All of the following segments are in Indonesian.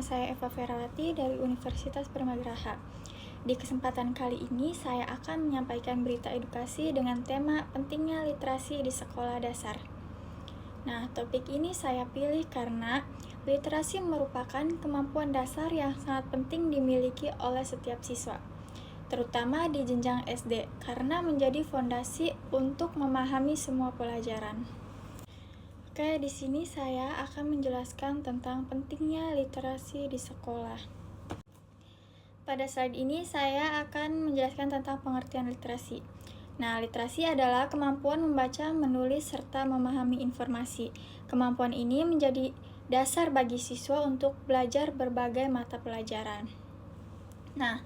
saya Eva Feralati dari Universitas Permageraha. Di kesempatan kali ini, saya akan menyampaikan berita edukasi dengan tema pentingnya literasi di sekolah dasar. Nah, topik ini saya pilih karena literasi merupakan kemampuan dasar yang sangat penting dimiliki oleh setiap siswa, terutama di jenjang SD, karena menjadi fondasi untuk memahami semua pelajaran. Oke, di sini saya akan menjelaskan tentang pentingnya literasi di sekolah. Pada slide ini saya akan menjelaskan tentang pengertian literasi. Nah, literasi adalah kemampuan membaca, menulis, serta memahami informasi. Kemampuan ini menjadi dasar bagi siswa untuk belajar berbagai mata pelajaran. Nah,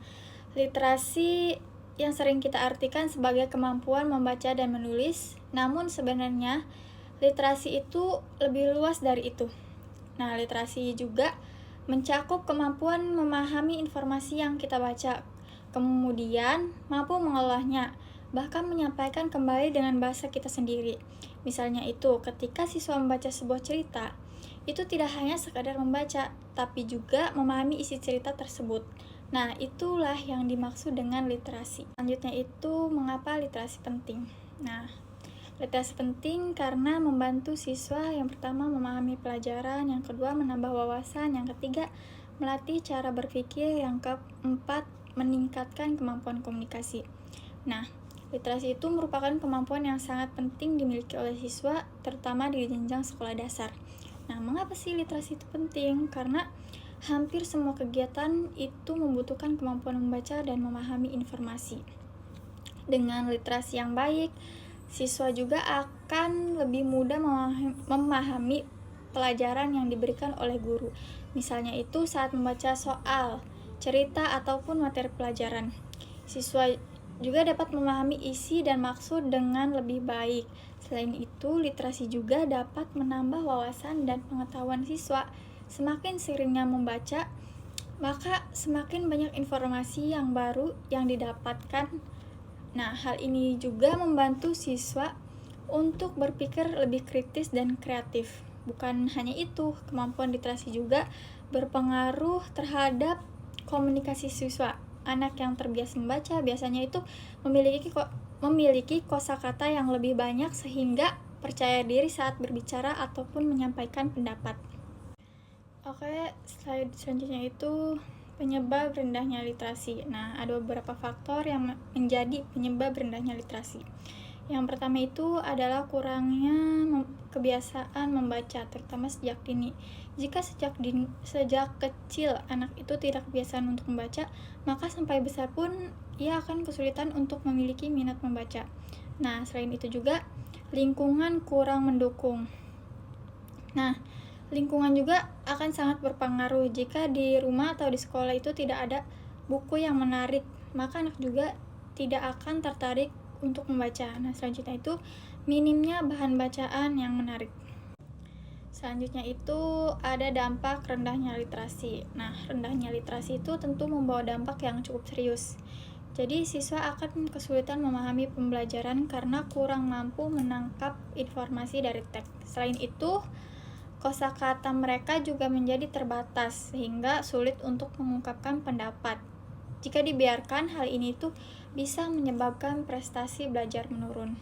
literasi yang sering kita artikan sebagai kemampuan membaca dan menulis, namun sebenarnya literasi itu lebih luas dari itu. Nah, literasi juga mencakup kemampuan memahami informasi yang kita baca, kemudian mampu mengolahnya, bahkan menyampaikan kembali dengan bahasa kita sendiri. Misalnya itu, ketika siswa membaca sebuah cerita, itu tidak hanya sekadar membaca, tapi juga memahami isi cerita tersebut. Nah, itulah yang dimaksud dengan literasi. Selanjutnya itu, mengapa literasi penting? Nah, literasi penting karena membantu siswa yang pertama memahami pelajaran, yang kedua menambah wawasan, yang ketiga melatih cara berpikir, yang keempat meningkatkan kemampuan komunikasi. Nah, literasi itu merupakan kemampuan yang sangat penting dimiliki oleh siswa, terutama di jenjang sekolah dasar. Nah, mengapa sih literasi itu penting? Karena hampir semua kegiatan itu membutuhkan kemampuan membaca dan memahami informasi. Dengan literasi yang baik, siswa juga akan lebih mudah memahami pelajaran yang diberikan oleh guru. Misalnya itu saat membaca soal, cerita, ataupun materi pelajaran. Siswa juga dapat memahami isi dan maksud dengan lebih baik. Selain itu, literasi juga dapat menambah wawasan dan pengetahuan siswa. Semakin seringnya membaca, maka semakin banyak informasi yang baru yang didapatkan. Nah, hal ini juga membantu siswa untuk berpikir lebih kritis dan kreatif. Bukan hanya itu, kemampuan literasi juga berpengaruh terhadap komunikasi siswa. Anak yang terbiasa membaca biasanya itu memiliki kosakata yang lebih banyak sehingga percaya diri saat berbicara ataupun menyampaikan pendapat. Oke, slide selanjutnya itu penyebab rendahnya literasi. Nah, ada beberapa faktor yang menjadi penyebab rendahnya literasi. Yang pertama itu adalah kurangnya kebiasaan membaca, terutama sejak dini. Jika sejak kecil anak itu tidak kebiasaan untuk membaca, maka sampai besar pun ia akan kesulitan untuk memiliki minat membaca. Nah, selain itu juga lingkungan kurang mendukung. Nah, lingkungan juga akan sangat berpengaruh. Jika di rumah atau di sekolah itu tidak ada buku yang menarik, maka anak juga tidak akan tertarik untuk membaca. Nah, selanjutnya itu minimnya bahan bacaan yang menarik. Selanjutnya itu ada dampak rendahnya literasi. Nah, rendahnya literasi itu tentu membawa dampak yang cukup serius. Jadi, siswa akan kesulitan memahami pembelajaran karena kurang mampu menangkap informasi dari teks. Selain itu, kosakata mereka juga menjadi terbatas sehingga sulit untuk mengungkapkan pendapat. Jika dibiarkan, hal ini tuh bisa menyebabkan prestasi belajar menurun.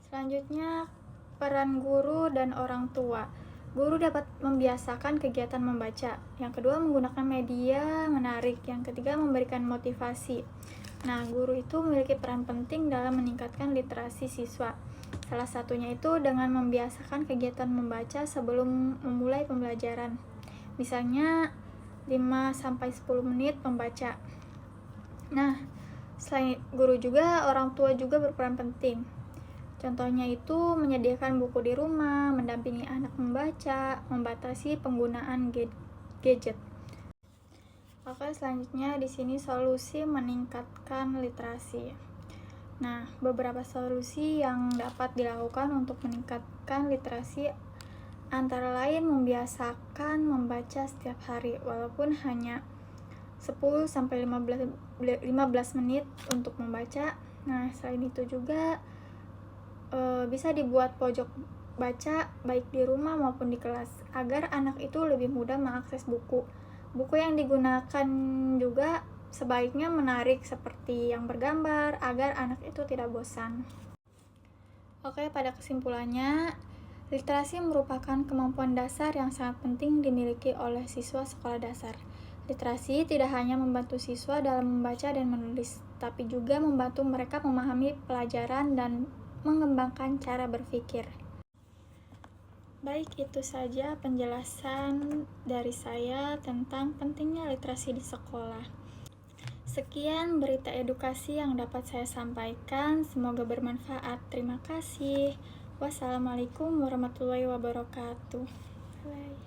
Selanjutnya, peran guru dan orang tua. Guru dapat membiasakan kegiatan membaca. Yang kedua, menggunakan media menarik. Yang ketiga, memberikan motivasi. Nah, guru itu memiliki peran penting dalam meningkatkan literasi siswa. Salah satunya itu dengan membiasakan kegiatan membaca sebelum memulai pembelajaran. Misalnya 5-10 menit membaca. Nah, selain guru juga, orang tua juga berperan penting. Contohnya itu menyediakan buku di rumah, mendampingi anak membaca, membatasi penggunaan gadget. Oke, selanjutnya di sini solusi meningkatkan literasi. Nah, beberapa solusi yang dapat dilakukan untuk meningkatkan literasi antara lain membiasakan membaca setiap hari walaupun hanya 10-15 menit untuk membaca. Nah, selain itu juga bisa dibuat pojok baca baik di rumah maupun di kelas agar anak itu lebih mudah mengakses buku. Buku yang digunakan juga sebaiknya menarik seperti yang bergambar agar anak itu tidak bosan. Oke, pada kesimpulannya, literasi merupakan kemampuan dasar yang sangat penting dimiliki oleh siswa sekolah dasar. Literasi tidak hanya membantu siswa dalam membaca dan menulis, tapi juga membantu mereka memahami pelajaran dan mengembangkan cara berpikir. Baik, itu saja penjelasan dari saya tentang pentingnya literasi di sekolah. Sekian berita edukasi yang dapat saya sampaikan. Semoga bermanfaat. Terima kasih. Wassalamualaikum warahmatullahi wabarakatuh. Bye.